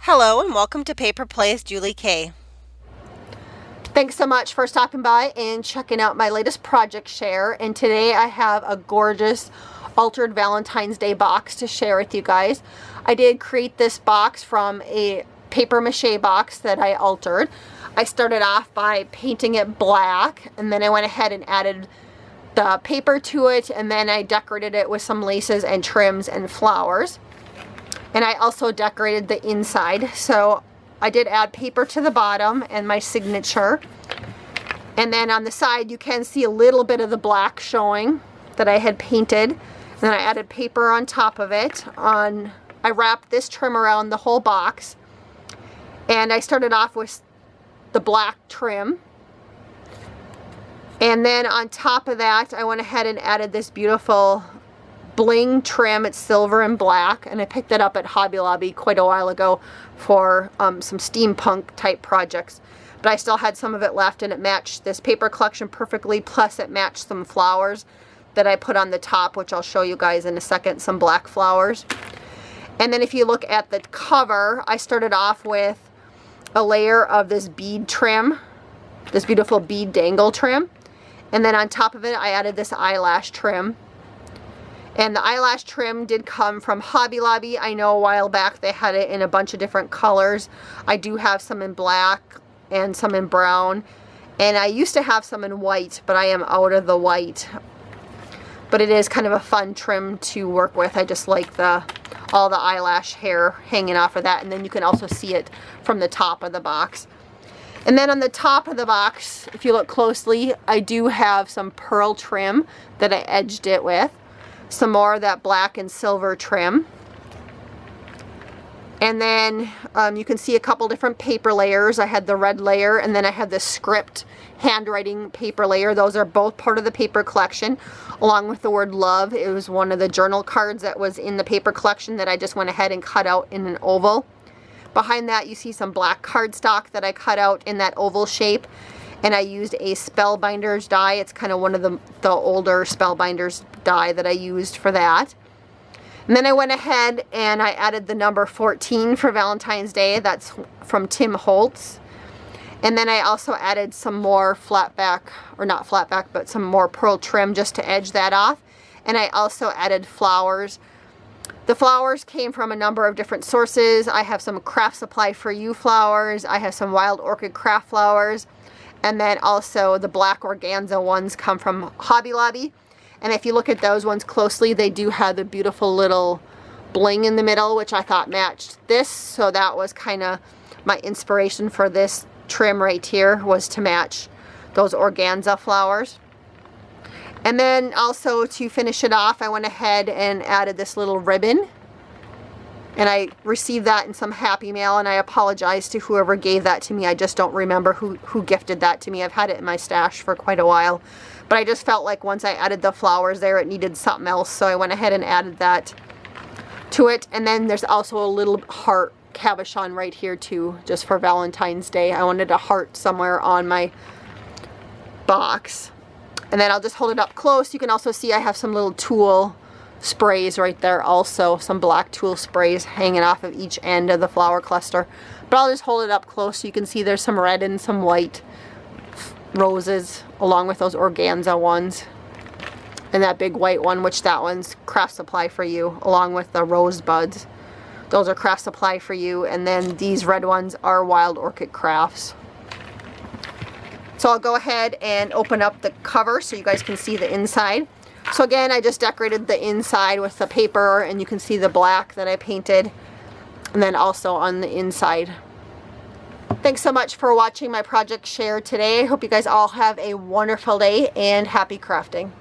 Hello and welcome to Paper Plays Julie K. Thanks so much for stopping by and checking out my latest project share. And today I have a gorgeous altered Valentine's Day box to share with you guys. I did create this box from a paper mache box that I altered. I started off by painting it black, and then I went ahead and added the paper to it, and then I decorated it with some laces and trims and flowers. And I also decorated the inside. So I did add paper to the bottom and my signature. And then on the side you can see a little bit of the black showing that I had painted. And then I added paper on top of it. I wrapped this trim around the whole box. And I started off with the black trim. And then on top of that I went ahead and added this beautiful bling trim. It's silver and black, and I picked it up at Hobby Lobby quite a while ago for some steampunk type projects, but I still had some of it left, and it matched this paper collection perfectly, plus it matched some flowers that I put on the top, which I'll show you guys in a second, some black flowers. And then if you look at the cover, I started off with a layer of this bead trim, this beautiful bead dangle trim, and then on top of it I added this eyelash trim. And the eyelash trim did come from Hobby Lobby. I know a while back they had it in a bunch of different colors. I do have some in black and some in brown. And I used to have some in white, but I am out of the white. But it is kind of a fun trim to work with. I just like all the eyelash hair hanging off of that. And then you can also see it from the top of the box. And then on the top of the box, if you look closely, I do have some pearl trim that I edged it with. Some more of that black and silver trim. And then you can see a couple different paper layers. I had the red layer, and then I had the script handwriting paper layer. Those are both part of the paper collection, along with the word love. It was one of the journal cards that was in the paper collection that I just went ahead and cut out in an oval. Behind that you see some black cardstock that I cut out in that oval shape. And I used a Spellbinders die. It's kind of one of the older Spellbinders die that I used for that. And then I went ahead and I added the number 14 for Valentine's Day. That's from Tim Holtz. And then I also added some more flatback, or not flatback, but some more pearl trim just to edge that off. And I also added flowers. The flowers came from a number of different sources. I have some Craft Supply for You flowers. I have some Wild Orchid craft flowers. And then also the black organza ones come from Hobby Lobby. And if you look at those ones closely, they do have the beautiful little bling in the middle, which I thought matched this. So that was kind of my inspiration for this trim right here, was to match those organza flowers. And then also to finish it off, I went ahead and added this little ribbon. And I received that in some Happy Mail, and I apologize to whoever gave that to me. I just don't remember who gifted that to me. I've had it in my stash for quite a while. But I just felt like once I added the flowers there, it needed something else. So I went ahead and added that to it. And then there's also a little heart cabochon right here too, just for Valentine's Day. I wanted a heart somewhere on my box. And then I'll just hold it up close. You can also see I have some little tulle sprays right there, also some black tulle sprays hanging off of each end of the flower cluster. But I'll just hold it up close so you can see there's some red and some white roses along with those organza ones, and that big white one, which that one's Craft Supply for You, along with the rosebuds. Those are Craft Supply for You, and then these red ones are Wild Orchid Crafts. So I'll go ahead and open up the cover so you guys can see the inside. So again, I just decorated the inside with the paper, and you can see the black that I painted, and then also on the inside. Thanks so much for watching my project share today. I hope you guys all have a wonderful day and happy crafting.